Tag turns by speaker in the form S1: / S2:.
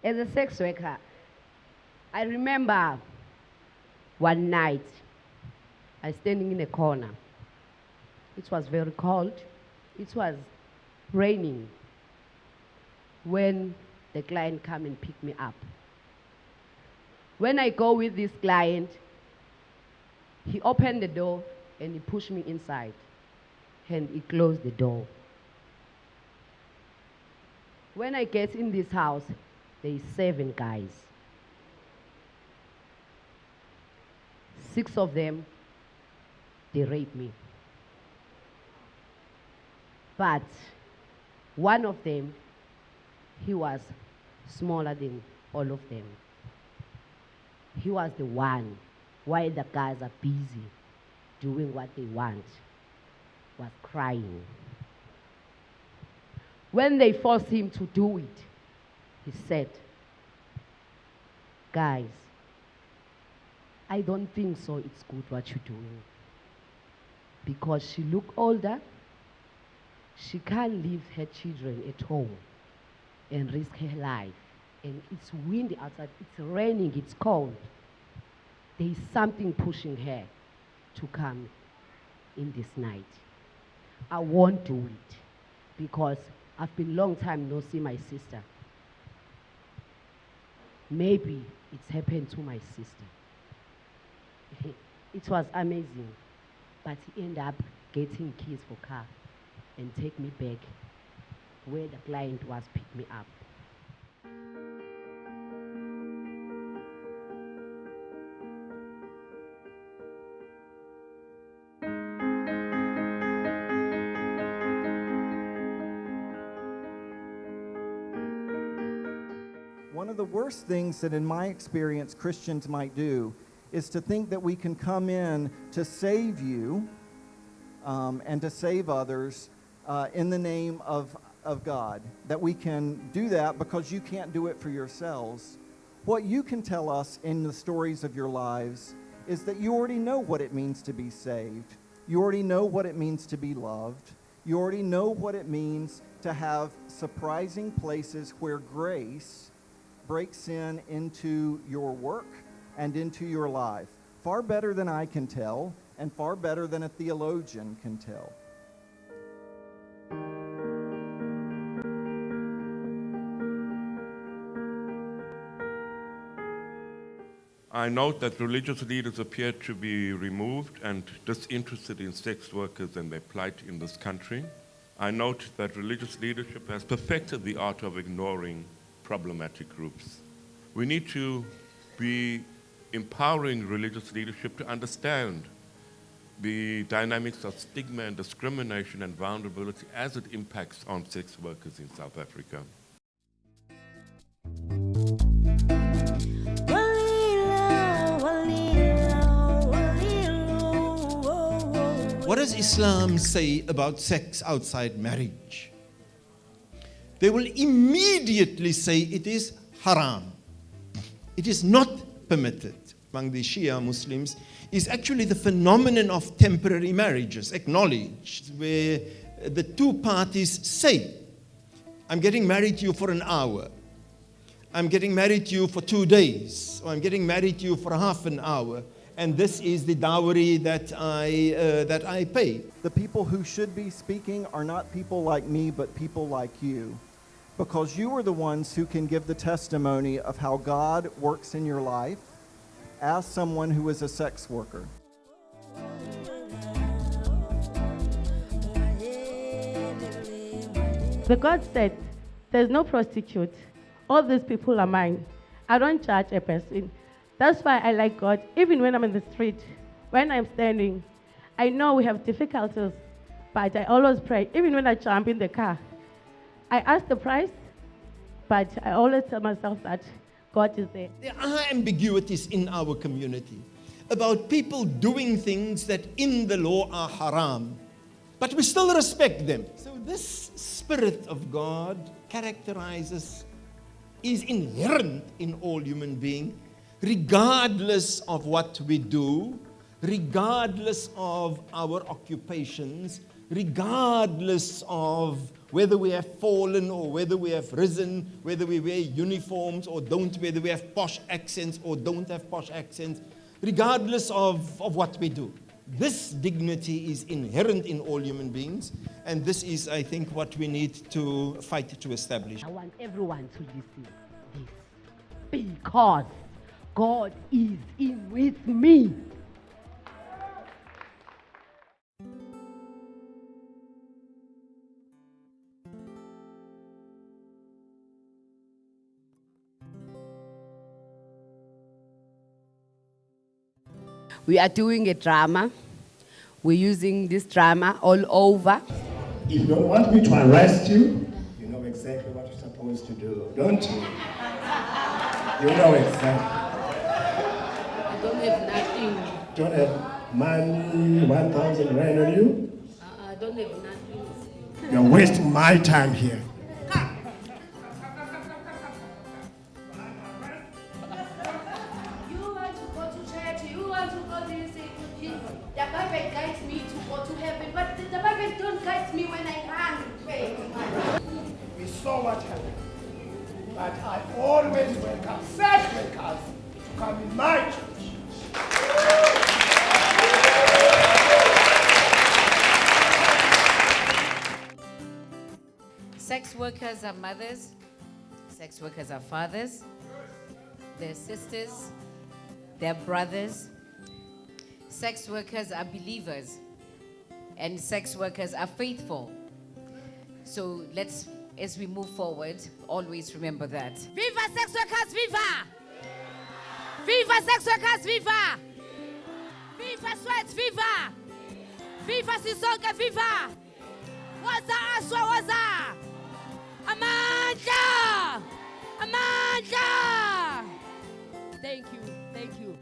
S1: As a sex worker, I remember one night, I was standing in a corner. It was very cold. It was raining when the client come and pick me up. When I go with this client, he opened the door and he pushed me inside and he closed the door. When I get in this house, there is 7 guys. 6 of them, they raped me. But one of them, he was smaller than all of them. He was the one, while the guys are busy doing what they want, was crying. When they forced him to do it, he said, "Guys, I don't think so it's good what you're doing. Because she look older, she can't leave her children at home and risk her life. And it's windy outside, it's raining, it's cold. There is something pushing her to come in this night. I won't do it because I've been long time no see my sister. Maybe it's happened to my sister." It was amazing, but he ended up getting keys for car and take me back where the client was pick me up.
S2: One of the worst things that, in my experience, Christians might do is to think that we can come in to save you and to save others in the name of God. That we can do that because you can't do it for yourselves. What you can tell us in the stories of your lives is that you already know what it means to be saved. You already know what it means to be loved. You already know what it means to have surprising places where grace breaks in into your work and into your life. Far better than I can tell, and far better than a theologian can tell.
S3: I note that religious leaders appear to be removed and disinterested in sex workers and their plight in this country. I note that religious leadership has perfected the art of ignoring problematic groups. We need to be empowering religious leadership to understand the dynamics of stigma and discrimination and vulnerability as it impacts on sex workers in South Africa.
S4: What does Islam say about sex outside marriage? They will immediately say it is haram. It is not permitted. Among the Shia Muslims is actually the phenomenon of temporary marriages, acknowledged, where the two parties say, "I'm getting married to you for an hour. I'm getting married to you for 2 days, or I'm getting married to you for half an hour, and this is the dowry that I pay."
S2: The people who should be speaking are not people like me, but people like you. Because you are the ones who can give the testimony of how God works in your life as someone who is a sex worker.
S5: The God said, "There's no prostitute. All these people are mine. I don't charge a person." That's why I like God. Even when I'm in the street, when I'm standing, I know we have difficulties, but I always pray. Even when I jump in the car, I ask the price, but I always tell myself that God is there.
S4: There are ambiguities in our community about people doing things that in the law are haram, but we still respect them. So this Spirit of God is inherent in all human beings, regardless of what we do, regardless of our occupations, regardless of whether we have fallen or whether we have risen, whether we wear uniforms or don't, whether we have posh accents or don't have posh accents, regardless of what we do. This dignity is inherent in all human beings, and this is, I think, what we need to fight to establish.
S1: I want everyone to listen this. Because God is in with me. We are doing a drama. We're using this drama all over.
S6: If you don't want me to arrest you, you know exactly what you're supposed to do, don't you? You know exactly.
S1: I don't have nothing.
S6: Don't have money, 1,000 rand on you?
S1: I don't have nothing.
S6: You're wasting my time here.
S7: You want to go to church, you want to go to this. The Bible guides me to go to heaven, but the Bible don't guide me when I run.
S6: We saw what happened. But I always welcome such workers to come in my church.
S8: Sex workers are mothers, sex workers are fathers, they're sisters, they're brothers. Sex workers are believers, and sex workers are faithful. So let's, as we move forward, always remember that.
S7: Viva sex workers, viva! Viva sex workers, viva! Viva sweats, viva! Viva Sisonke, viva! Waza aswa, waza! Amandla! Amandla! Thank you, thank you.